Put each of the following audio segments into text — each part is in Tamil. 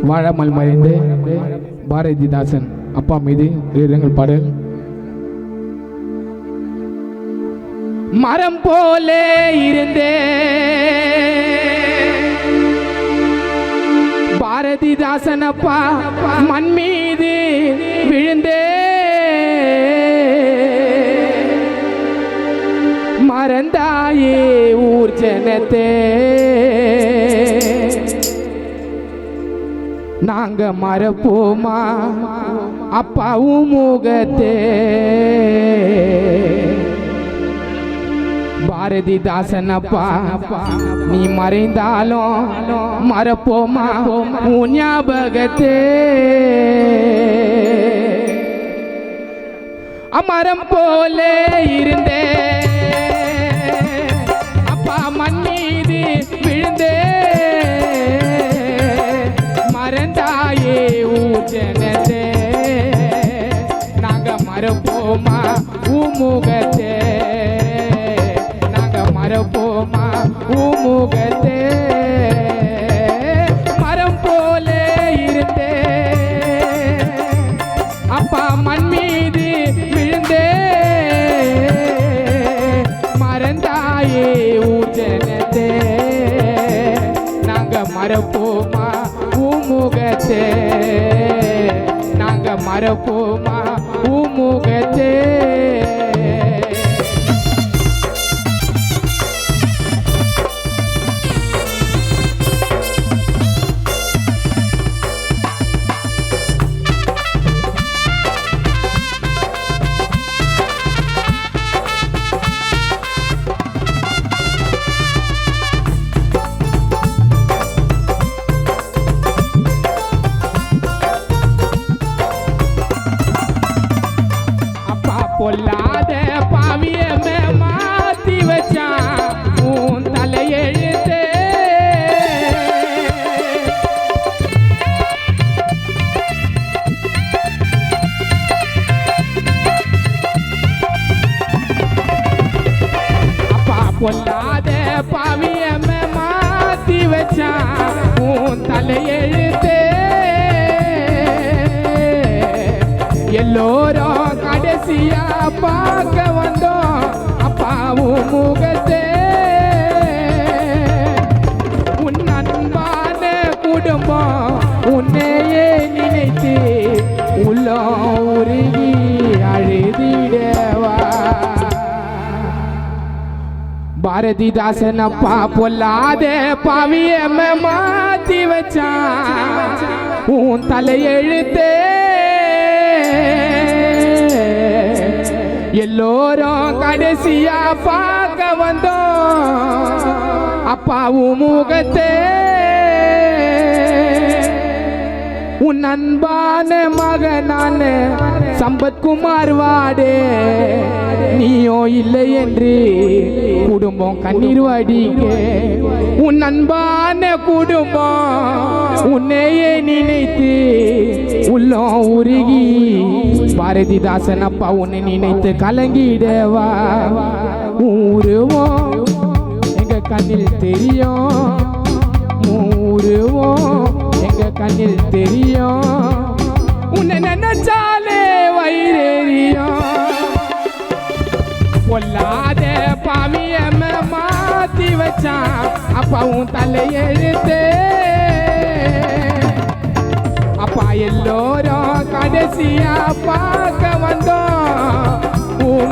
வாழாமல் மறைந்து பாரதிதாசன் அப்பா மீது இரங்கல் பாடல். மரம் போலே இருந்தே பாரதிதாசன் அப்பா மண் மீது விழுந்தே மறந்தாயே ஊர் ஜனத்தே நாங்க மறப்போமா அப்பாவும் முகத்தே பாரதிதாசன் அப்பா நீ மறைந்தாலும் மறப்போமா உன் ஞாபகத்தே அமரம் போலே இருந்தே அப்பா மண் மீது விழுந்தே மறந்தாயே ஊஜனத்தே நாங்க மறப்போமா உமுகத்தே நாங்க மறப்போமா உமுகத்தே மரம் போலே இருந்தே அப்பா மண் மீது விழுந்தே மறந்தாயே ஊஜனத்தே நாங்க மறப்போமா உமுகத்தே நாங்க மறப்போமா உமுகத்தே பொல்லாத பாவியமே மாத்தி வச்சான் உன் தலையெழுத்தே அப்பா பொல்லாத பாவியமே மாத்தி வச்சான் உன் தலையெழுத்தே எல்லோரும் கடைசியா பார்க்க வந்தோம் அப்பாவும் முகத்தே உன் அன்பான குடும்பம் உன்னையே நினைத்து உள்ளம் உருகி அழுதிடவா பாரதிதாசன் அப்பா பொல்லாத பாவியம்ம மாத்தி வச்சான் உன் தலையெழுத்தே எல்லோரும் கடைசியா பார்க்க வந்தோம் அப்பாவும் முகத்தே உன் அன்பான மகனான சம்பத்குமார் வாடே நீயோ இல்லை என்று குடும்பம் கண்ணீர் வடிக்க உன் அன்பான குடும்பம் உன்னையே நினைத்து உள்ளம் உருகி பாரதிதாசன் அப்பா உன்னை நினைத்து கலங்கிடவா ஊருவோம் எங்க கண்ணில் தெரியும் ஊருவோம் எங்க கண்ணில் தெரியும் உன்னை நினைச்சாலே வயிறேறியும் பொல்லாத பாவியம்ம மாத்தி வச்சான் அப்பாவும் தலையெழுத்தே அப்பா எல்லோரும் கடைசியா பார்க்க வந்தோம்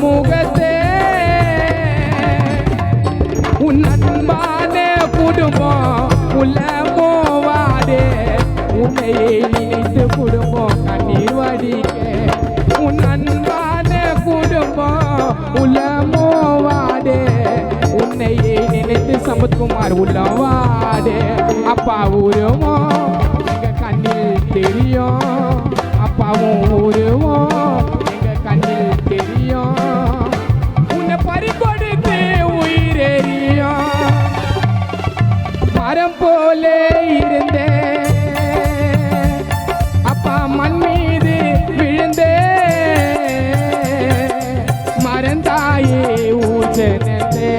முகத்தே உன் அன்பான குடும்பம் உலமோவாடே உன்னையே நினைத்து குடும்பம் கண்ணீர் வடிக்க உன் அன்பான குடும்பம் உலமோவாடே உன்னையே நினைத்து சம்பத்குமார் உள்ளவாடே அப்பா ஊருமோ எங்க கண்ணில் தெரியும் அப்பாவும் ஊருவோம் எங்க கண்ணில் தெரியும் உன்னை பறிகொடுத்து உயிரெறியும் மரம் போலே இருந்தே அப்பா மண் மீது விழுந்தே மறந்தாயே ஊஜனத்தே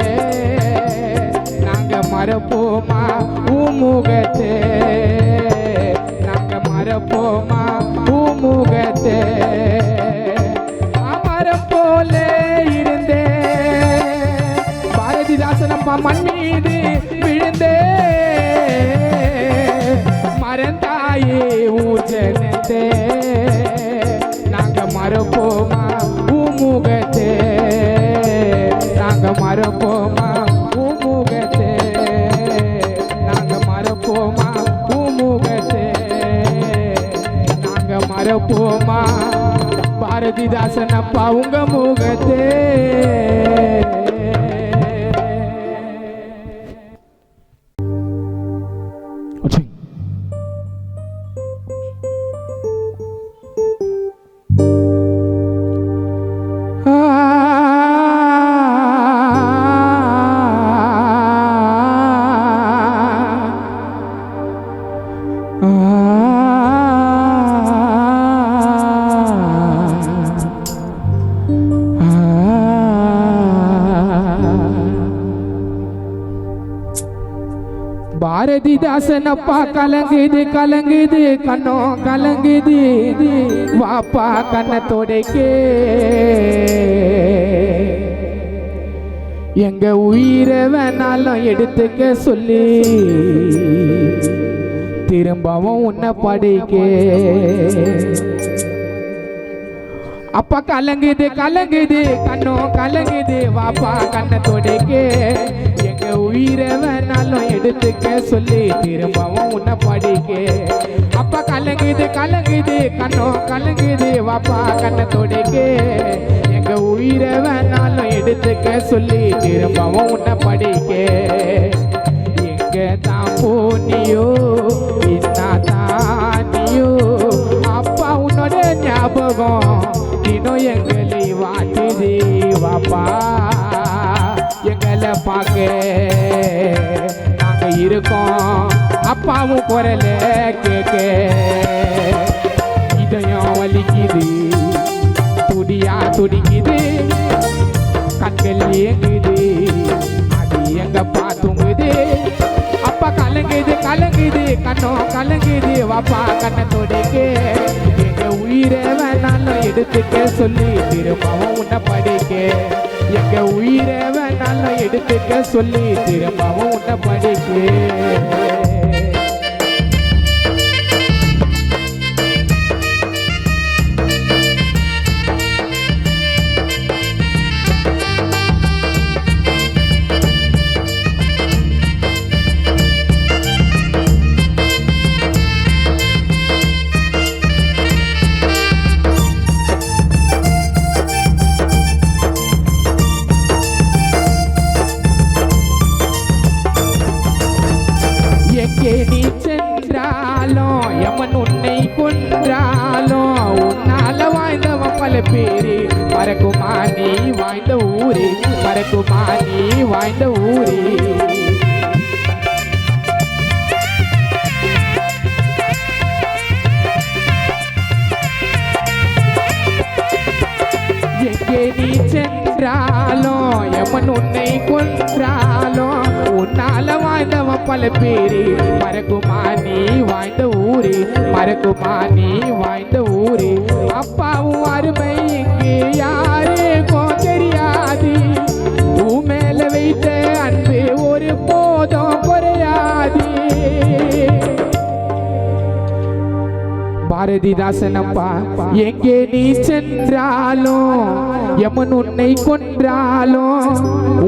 நாங்க மறப்போமா உமுகத்தே நாங்க மறப்போமா பூமுகத்தே அமரம் போல இருந்தே பாரதிதாசன் அப்பா மண் மீது விழுந்தே மறந்தாயே ஊஜனத்தே நாங்க மறப்போமா பூமுகத்தே நாங்க மறப்போமா பூமுகத்தே நாங்க மறப்போமா பூமுகத்தே நாங்க மறப்போமா பாரதிதாசன் அப்பா உங்க முகத்தே பாரதிதாசன் அப்பா கலங்குது கலங்குது கண்ணோ கலங்குது வாப்பா கண்ணத்தோடைக்கே எங்க உயிரை வேணாலும் எடுத்துக்க சொல்லி திரும்பவும் உன்னை படிக்கே அப்பா கலங்குது கலங்குது கண்ணோ கலங்குது வாப்பா கண்ணத்தோடைக்கே எங்க உயிரை வேணாலும் எடுத்துக்க சொல்லி திரும்பவும் உன்னை படிக்கே அப்பா கலங்குது கலங்குது கண்ணோ கலங்குது வாப்பா கண்ணத்தோடைக்கே எங்க உயிரை வேணாலும் எடுத்துக்க சொல்லி திரும்பவும் உன்னை படிக்கே எங்க தான் போனியோ என்ன தானியோ அப்பா உன்னோட ஞாபகம் தினம் எங்களை வாட்டுது வாப்பா எங்களை பார்க்க நாங்க இருக்கோம் அப்பாவும் குரல கேட்க இதயம் வலிக்குது துடியா துடிக்குது கண்கள் ஏங்குது அது எங்க பாத்துங்குது அப்பா கலங்குது கலங்குது கண்ணோ கலங்குது வாப்பா கண்ணத்தோடைக்கே எங்க உயிரை வேணாலும் எடுத்துக்க சொல்லி திரும்பவும் உன்னை படிக்க எங்க உயிரை வேணாலும் எடுத்துக்க சொல்லி திரும்பவும் உன்னை படிக்க நீ சென்றாலும் எமன் உன்னை கொன்றாலும் உன்னால வாழ்ந்தவன் பல பேரு மறக்குமா நீ வாழ்ந்த ஊரே மறக்குமா நீ வாழ்ந்த ஊரே எங்கே நீ சென்றாலும் எமன் உன்னை கொன்றாலும் உன்னால வாழ்ந்தவன் பல பேரு மறக்குமா நீ வாழ்ந்த ஊரே மறக்குமா நீ வாழ்ந்த ஊரே அப்பாவும் அருமை இங்கே யாருக்கும் தெரியாது உன் மேல வைத்த அன்பு ஒரு போதும் குறையாது பாரதிதாசன் அப்பா எங்கே நீ சென்றாலும் எமன் உன்னை கொன்றாலும்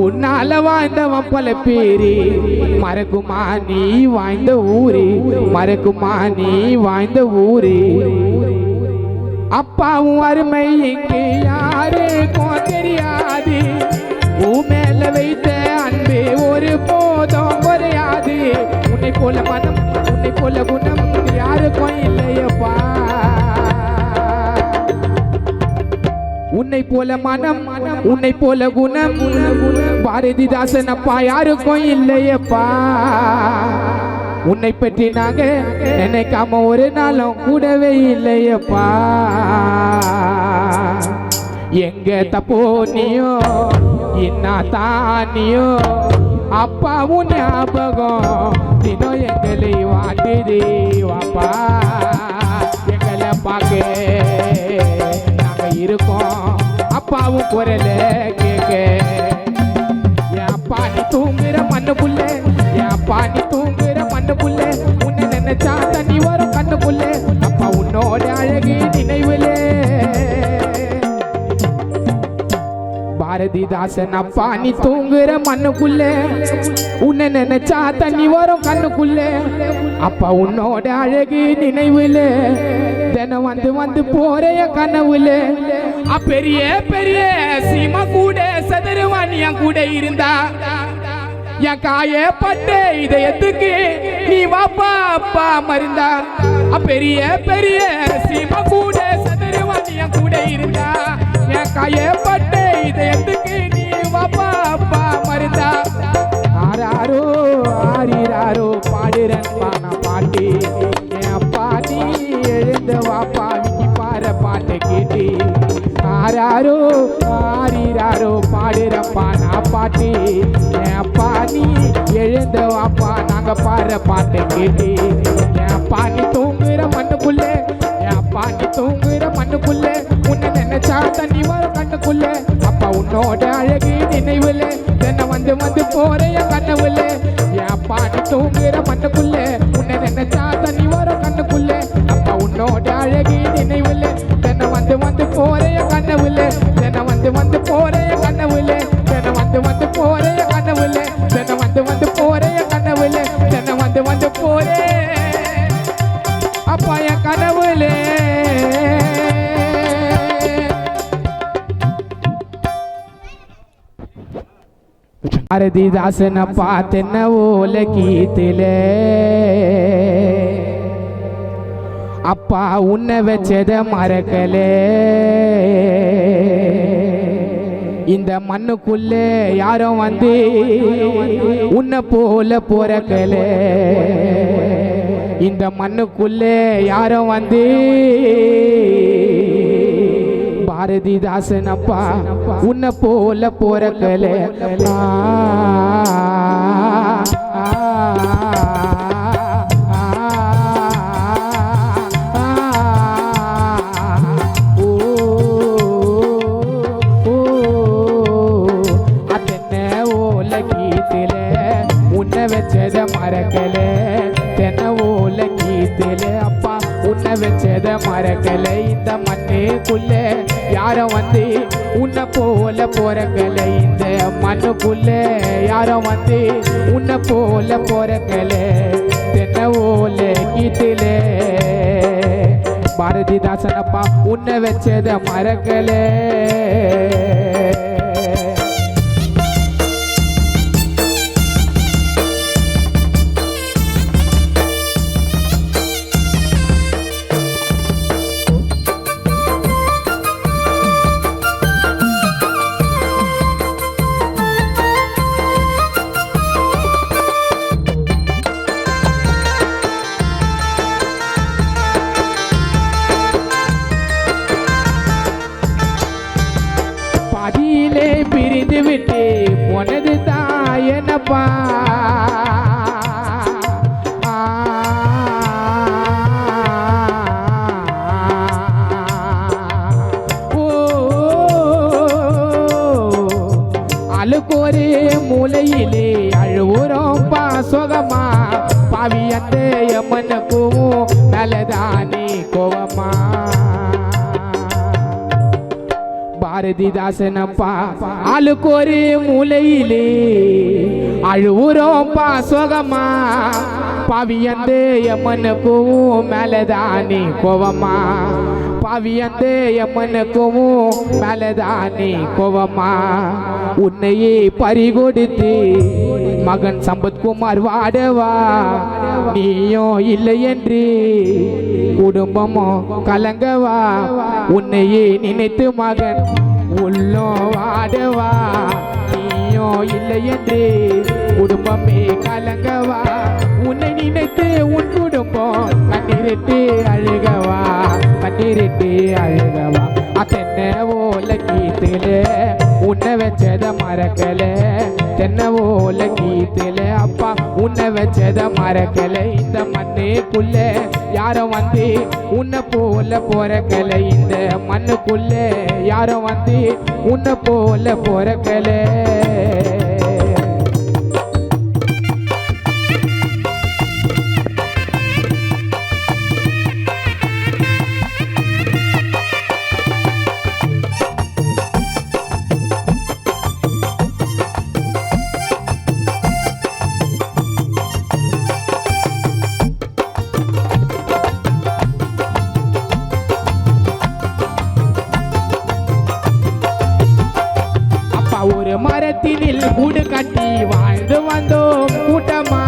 உன்னால வாழ்ந்தவன் பல பேரு மறக்குமா நீ வாழ்ந்த ஊரே மறக்குமா நீ வாழ்ந்த ஊரே அப்பாவும் அருமை இங்கே யாருக்கும் தெரியாது உன் மேல வைத்த அன்பு ஒரு போதும் குறையாது உன்னை போல மனம் உன்னை போல குணம் யாருக்கும் இல்லையப்பா உன்னை போல மனம் உன்னை போல குணம் பாரதிதாசன் அப்பா யாருக்கும் இல்லையப்பா உன்னை பற்றி நாங்க நினைக்காம ஒரு நாளும் கூடவே இல்லையப்பா எங்க தப்போ நீயோ என்ன தானியோ அப்பாவும் ஞாபகம் தினம் எங்களை வாட்டுதே வாப்பா பார்க்க நாங்க இருக்கோம் அப்பாவும் குரல கேட்க என் அப்பா நீ தூங்குற மண்ணுக்குள்ள என் அப்பா நீ தூங்குற மண்ணுக்குள்ள உன்னை நினைச்சா தண்ணி வரும் கண்ணுக்குள்ள அப்பா உன்னோட அழகு நினைவுல பாரதிதாசன் அப்பா நீ தூங்குற மண்ணுக்குள்ள உன்னை நினைச்சா தண்ணி வரும் கண்ணுக்குள்ள அப்பா உன்னோட அழகு நினைவுல தினம் வந்து வந்து போறைய கனவுல பெரிய பெரிய சீமா கூட சதுரவாணி என் கூட இருந்தா என் காயப்பட்ட இதயத்துக்கு நீ வாப்பா அப்பா மருந்தா பெரிய பெரிய சீமா கூட சதுரவாணி என் கூட இருந்தா என் காயப்பட்ட இதயத்துக்கு நீ வாப்பா அப்பா மருந்தா ஆராரோ ஆரிராரோ பாடுறன் பானா பாட்டி என் அப்பா நீ எழுந்த வாப்பா விக்கி பார பாட்டை கேட்டி ஆராரோ ஆரிராரோ பாடுறப்பா நான் பாட்டி என் அப்பா நீ எழுந்த வாப்பா நாங்க பாடுற பாட்டை கேட்டி என் அப்பா நீ தூங்குற மண்ணுக்குள்ள என் அப்பா நீ தூங்குற மண்ணுக்குள்ள உன்னை நினைச்சா தண்ணி வர கண்ணுக்குள்ள அப்பா உன்னோட அழகு நினைவுல தினம் வந்து வந்து போறைய கனவுல என் அப்பா நீ தூங்குற மண்ணுக்குள்ள உன்னை நினைச்சா தண்ணி வர கண்ணுக்குள்ள அப்பா உன்னோட அழகு நினைவுல தினம் வந்து வந்து போறைய கனவுல தினம் வந்து வந்து போறைய கனவுல தினம் வந்து வந்து போறைய கனவுல தினம் வந்து வந்து போறைய கனவுல தினம் வந்து வந்து போறே அப்பா என் கனவுல பாரதிதாசன் அப்பா தென்ன ஓல கீத்திலே அப்பா உன்னை வச்சத மறக்கலே இந்த மண்ணுக்குள்ளே யாரும் வந்து உன்னை போல பொறக்கலே இந்த மண்ணுக்குள்ளே யாரும் வந்து பாரதிதாசன் அப்பா உன்னை போல பொறக்கலே வச்சத மறக்கல தென்ன ஓல கீத்தில அப்பா உன்னை வச்சத மறக்கல இந்த மண்ணுக்குள்ள யாரும் வந்து உன்னை போல பொறக்கல இந்த மண்ணுக்குள்ள யாரும் வந்து உன்னை போல பொறக்கல தென்ன ஓல கீத்தில பாரதிதாசன் அப்பா உன்னை வச்சத மறக்கல பாதியிலே பிரிந்து விட்டு போனது தாயனப்பா அழுக்கொரு மூலையிலே அழுவுறோம் பாசோகமா பாவி அந்த எம்மனுக்கும் நல்லதானே கோவமா பாரதிதாசன் அப்பா ஆளுக்கொரு மூலையிலே அழுவுறோம் பாசோகமா பாவியந்த எம்மனுக்கும் மேலதானே கோவமா பாவியந்த எம்மனுக்கும் மேலதானே கோவமா உன்னையே பறிகொடுத்து மகன் சம்பத்குமார் வாடவா நீயோ இல்லை என்று குடும்பமோ கலங்கவா உன்னையே நினைத்து மகன் உள்ளோ வாடவா நீயோ இல்லை என்று குடும்பமே கலங்கவா உன்னை நினைத்து உன் குடும்பம் கண்ணீரிட்டு அழுகவா கண்ணீரிட்டு அழுகவா தென்ன ஓல கீத்தில உன்னை வச்சத மறக்கல தென்ன ஓல கீத்தில அப்பா உன்னை வச்சத மறக்கல இந்த மண்ணுக்குள்ள யாரும் வந்து உன்னை போல போறக்கல இந்த மண்ணுக்குள்ள யாரும் வந்து உன்னை போல போறக்கல ஒரு மரத்தினில் கூடு கட்டி வாழ்ந்து வந்தோம் கூட்டமா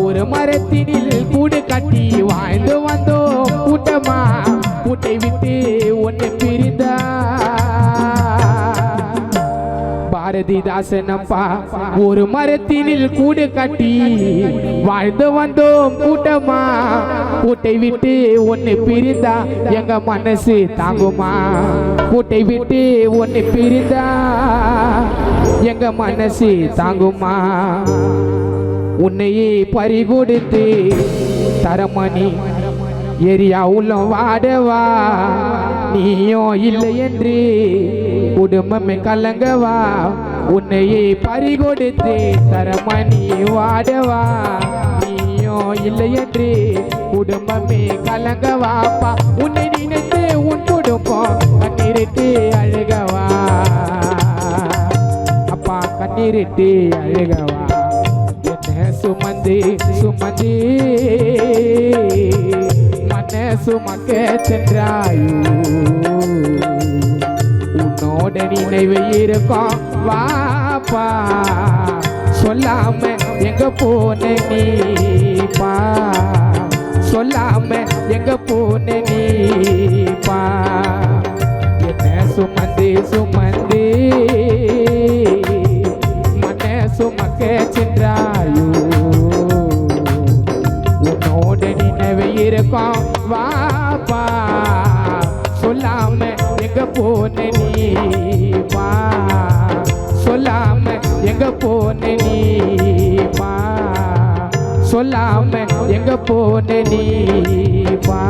ஒரு மரத்தினில் கூடு கட்டி வாழ்ந்து வந்தோம் கூட்டமா கூட்டை விட்டு ஒன்று பிரிந்தா பாரதிதாசனப்பா ஒரு மரத்தினில் கூடு கட்டி வாழ்ந்து வந்தோம் கூட்டமா கூட்டை விட்டு ஒன்னு பிரிந்தா எங்க மனசு தாங்குமா கூட்டை விட்டு ஒன்னு பிரிந்தா எங்க மனசு தாங்குமா உன்னையே பறிகொடுத்து தரமணி ஏரியா உள்ள வாடவா நீயும் இல்லை என்று குடும்பமே கலங்கவா உன்னையே பறிகொடுத்து தரமணி வாடவா நீயும் இல்லை என்று குடும்பமே கலங்கவாப்பா உன்னை நினைத்து உன் குடும்பம் கண்ணீரிட்டு அழுகவா அப்பா கண்ணீரிட்டு அழுகவா என்ன சுமந்து சுமந்து சுமக்க சென்றாயோ உன்னோட நினைவு இருக்கும் வாப்பா சொல்லாம எங்க போன நீப்பா சொல்லாம எங்க போன நீப்பா என்ன சுமந்து சுமந்து மன சுமக்க சென்றாயோ உன்னோட நினைவு இருக்கும் வாப்பா சொல்லாம எங்க போன நீப்பா சொல்லாம எங்க போன நீப்பா சொல்லாம எங்க போன நீப்பா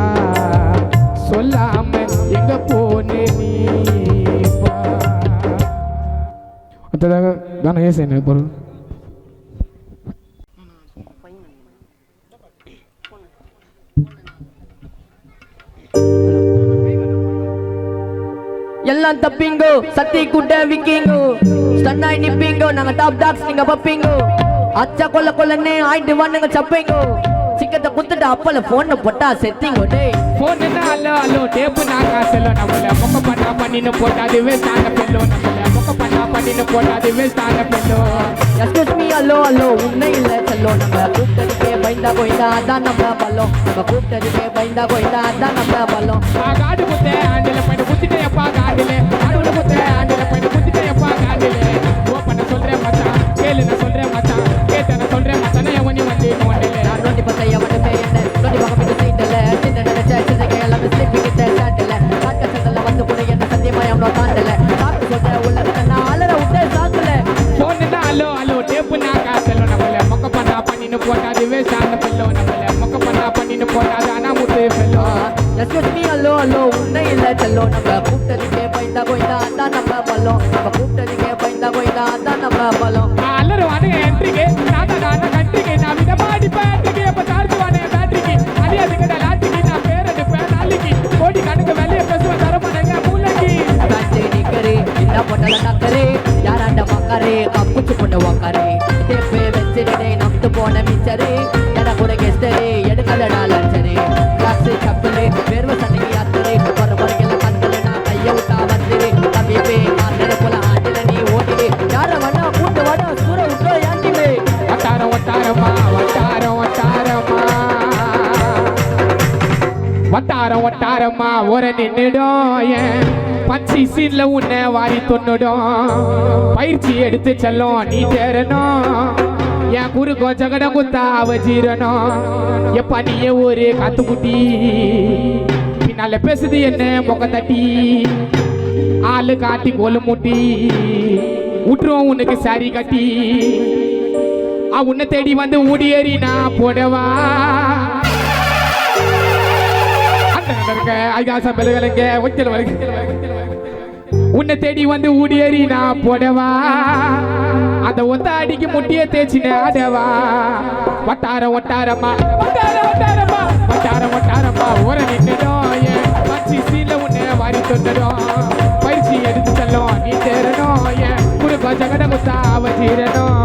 சொல்லாம எங்க போன நீப்பா அடுத்ததாக தானே ஏசேன் பொருள் எல்லாம் தப்பிங்கோ சத்தி கூட்ட விக்கிங்கோ ஸ்டன்னாய் நிப்பீங்கோ நாங்க டாப் டாக்ஸ் நீங்க பப்பீங்கோ அச்சா கொல்ல கொல்லன்னு ஆயிட்டு வானுங்க சப்பீங்கோ சிக்கத்தை குத்துட்டு அப்பல போன போட்டா செத்திங்கோ டேய் போன் ஹலோ ஹலோ டேப் நான் காசலோ நம்மள மொக்க பண்ணா பண்ணின்னு போட்டாது வேஸ்டான பெல்லோ நம்மள மொக்க பண்ணா பண்ணின்னு போட்டாது வேஸ்டான பெல்லோ எக்ஸ்கியூஸ் மீ ஹலோ ஹலோ உன்னை இல்ல செல்லோ நம்ம கூப்பிட்டதுக்கே பயந்தா போய்தா அதான் நம்ம பல்லம் நம்ம கூப்பிட்டதுக்கே பயந்தா போய்தா அதான் நம்ம பல்லம் காடு குத்தே ஆண்டில பையன் குத்திட்டே எப்பா காண்டில காடுல குத்தே ஆண்டில பையன் குத்திட்டே எப்பா காண்டில ஓ பண்ண சொல்றேன் மச்சான் கேளு நான் சொல்றேன் மச்சான் கேட்ட நான் சொல்றேன் மச்சான் எவனி வந்து நோண்டல நான் நோண்டி பார்த்தா எவனுமே என்ன நோண்டி பார்க்க போய் சீட்டல சின்ன நினைச்ச சின்னங்க எல்லாமே ஸ்லிப்பி கிட்ட சாட்டல காட்ட சண்டல வந்து கூட என்ன சத்தியமா எவ்வளோ தாண்டல காட்டு சொல்ற உள்ள நான் அலற விட்டே சாக்கல போன் ஹலோ ஹலோ டேப் நான் காசலோ நம்மள மொக்க பண்ணா பண்ணின்னு போட்டாது வேஸ்டான பெல்லோ நம்மள மொக்க பண்ணா பண்ணின்னு போட்டாது ஆனா முத்து பெல்லோ எக்ஸ்கியூஸ் மீ ஹலோ ஹலோ உன்னை இல்ல செல்லோ நம்ம கூப்பிட்டதுக்கே பயந்தா போய்தா அதான் நம்ம பல்லம் நம்ம கூப்பிட்டதுக்கே பயந்தா போய்தா அதான் நம்ம பல்லம் எல்லாரும் வாங்க என்ட்ரிக்கு நான் கண்ட்ரிக்கு நான் விதமா அடிப்பேன் என்ட்ரிக்கு எப்ப சார்ஜ் வானே பேட்டரிக்கு அதே அதுக்கிட்ட லாட்டிக்கு நான் பேர் எடுப்பேன் நாளைக்கு கோடி கணக்கு வெளியே பேசுவேன் தரமாட்டேங்க மூளைக்கு காஞ்சே நிக்கரே இந்த பொட்டல நக்கரே யாராண்ட மக்கரே கப்புச்சு பொண்ணு வாக்கரே டேப்பே வெச்சிரே நம்து போன மிச்சரே எட கூட கெஸ்டரே எடுக்கதடா லஞ்சரே கிளாஸ் கப்பலே வேர்வ சண்டைக்கு யாத்திரே வர வரக்கெல்லாம் கந்தல நான் கைய விட்டா வந்துரே தம்பிப்பே ஆண்டர போல ஆண்டில நீ ஓடிவே யார வண்ணா கூட்டு வண்ணா சூர விட்டோ யாண்டிவே வட்டாரம் வட்டாரமா வட்டாரம் வட்டாரமா வட்டாரம் வட்டாரமா ஒரு நின்னுடும் ஏன் பச்சி சீன்ல உன்னை வாரி தொன்னுடும் பயிற்சி எடுத்து செல்லும் நீ தேரணும் என் குறுக்கோ ஜகட குத்தா அவ ஜீரணும் எப்ப நீயே ஒரு காத்துக்குட்டி பின்னா உன்னால பேசுது என்ன முக தட்டி ஆளு காட்டி கோலு மூட்டி விட்டுருவோம் உனக்கு சாரி கட்டி உன்னை தேடி வந்து ஊடியேறி நான் போடவா உன்னை தேடி வந்து ஊடியேறி நான் போடவா அந்த ஒத்த அடிக்கு முட்டிய தேய்ச்சின ஆடவா வட்டார ஒட்டாரமா வட்டார ஒட்டாரமா வட்டார ஒட்டாரமா ஒரு நின்னுடும் என் பச்சி சீல உன்னை வாரி தொண்டடும் பயிற்சி எடுத்து செல்லும் நீ தேரணும் என் குடும்ப ஜகட முத்தா வச்சிரணும்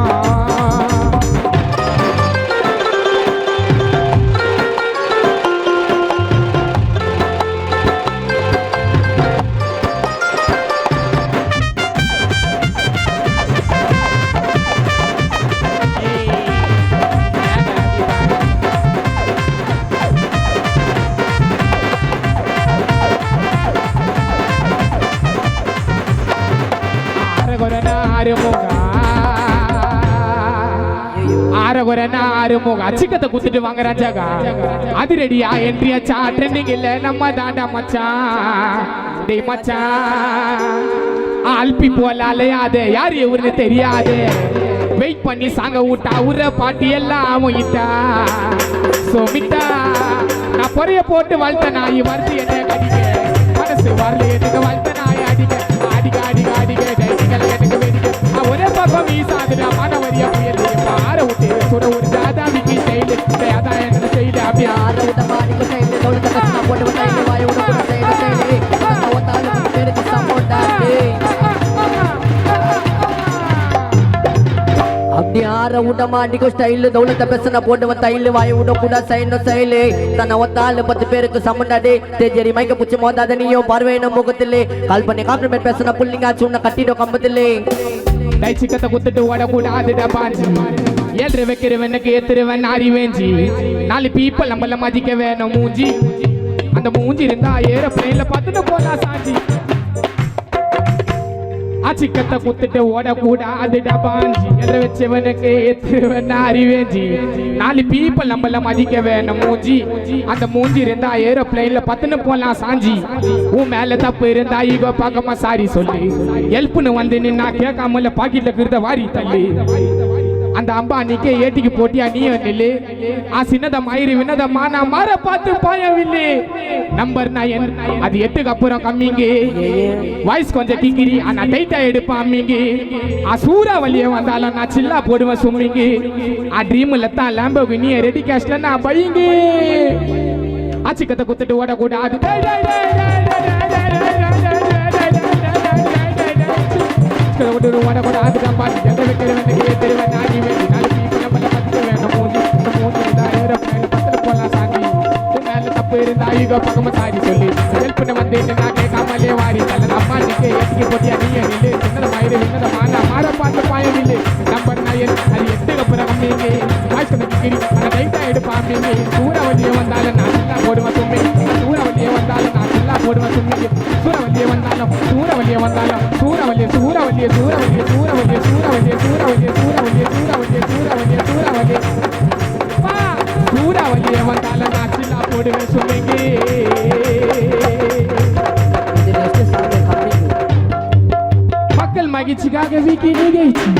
அச்சிக்கத்தை குத்துட்டு வாங்க ராஜாகா அது ரெடியா என்ட்ரியாச்சா ட்ரெண்டிங் இல்ல நம்ம தாண்டா மச்சான் டேய் மச்சான் ஆல்பி போல அலையாதே யார் எவருன்னு தெரியாது வெயிட் பண்ணி சாங்க விட்டா உர பாட்டி எல்லாம் இட்டா சோமிட்டா நான் பொறைய போட்டு வளர்த்த நாய் வருது என்ன கடிக்க மனசு வரல எனக்கு வளர்த்த நாய் அடிக்க அடிக்க அடிக்க அடிக்க டைனிகள் எனக்கு வெடிக்க ஒரே பக்கம் வீசாதுடா மனவரியா புயல் பார விட்டு சுட ஒரு ஜாதா விக்கி ஸ்டைல் அதான் என்ன ஸ்டைல் அப்படியே ஆற விட்ட மாடிக்கு சைடு தோளத்த கஷ்டம் போட்டு வந்தாங்க வாய் விட கூட சைடு சைடு அவத்தால பேருக்கு சப்போர்ட்டாடே அப்படி ஆற விட்ட மாடிக்கு ஸ்டைல் தோளத்த பேசன போட்டு வந்தாயில வாய் விட கூட சைடு சைடு தன்ன அவத்தால 10 பேருக்கு சமண்டாடே தேஜரி மைக்க புச்சி மோதாத நீயோ பார்வையின முகத்திலே கால் பண்ணி காம்ப்ளிமெண்ட் பேசன புள்ளிங்க சுண்ண கட்டிடோ கம்பத்திலே டை சிக்கத்தை குத்துட்டு ஓடக்கூடாதுடா பாஞ்சி ஏழ்ற வைக்கிறவனுக்கு ஏத்துருவன் அறிவேஞ்சி 4 பீப்பிள் நம்மள மதிக்க வேணும் மூஞ்சி அந்த மூஞ்சி இருந்தா ஏரோப்ளேன்ல பார்த்துட்டு போலாம் சாஞ்சி சிக்கத்தை குத்துட்டு ஓடக்கூடாதுடா பாஞ்சி ஏழ்ற வச்சவனுக்கு ஏத்துருவன் அறிவேஞ்சி 4 பீப்பிள் நம்மள மதிக்க வேணும் மூஞ்சி அந்த மூஞ்சி இருந்தா ஏரோப்ளேன்ல பார்த்துட்டு போலாம் சாஞ்சி உன் மேல தப்பு இருந்தா ஈகோ பார்க்காம சாரி சொல்லி ஹெல்ப்னு வந்து நின்னா கேட்காமல பாக்கெட்ல கிருத வாரி தள்ளி அந்த அம்பானிக்கே ஏட்டிக்கு போட்டியா நீ நில்லு சின்னத மயிறு வினதமா நான் மாற பார்த்து பாயவில்லை நம்பர் 9 அது 8க்கு அப்புறம் கம்மிங்க வாய்ஸ் கொஞ்சம் கிங்கிரி ஆனா டைட்டா எடுப்பான் அம்மிங்க சூறாவளியே வந்தாலும் நான் சில்லா போடுவேன் சும்மிங்க ட்ரீம்ல தான் லாம்போகினி ரெடி கேஷ்ல நான் பையங்க சிக்கத்தை குத்துட்டு ஓடக்கூடாது ஓடக்கூடாது பக்கமா சாரி சொல்லி ஹெல்ப்னு வந்து நான் கேட்காமலே வாரி தள்ள அம்மா நிக்க எட்டிக்கு போட்டியா நீ நில்லு சின்னத மயிறு வின்னத மாற பார்த்து பாயவில்லை நம்பர் 9 அது 8க்கு அப்புறம் கம்மிங்க வாய்ஸ் கொஞ்சம் கிரி ஆனா டைட்டா எடுப்பாங்க சூறாவளியே வந்தாலும் நான் நல்லா போடுவேன் சும்மி சூறாவளியே வந்தாலும் நான் நல்லா போடுவேன் சும்மி சூறாவளியே வந்தாலும் சூறாவளியே வந்தாலும் சூறாவளியே சூறாவளியே சூறாவளியே சூறாவளியே சூறாவளியே சூறாவளியே சூறாவளியே சூறாவளியே சூறாவளியே சூறாவளியே சூறாவளியே வந்தாலும் நான் சில்லா போடுவேன் சும்மிங்க மக்கள் மகிழ்ச்சிக்காக வீக்கி நிகழ்ச்சி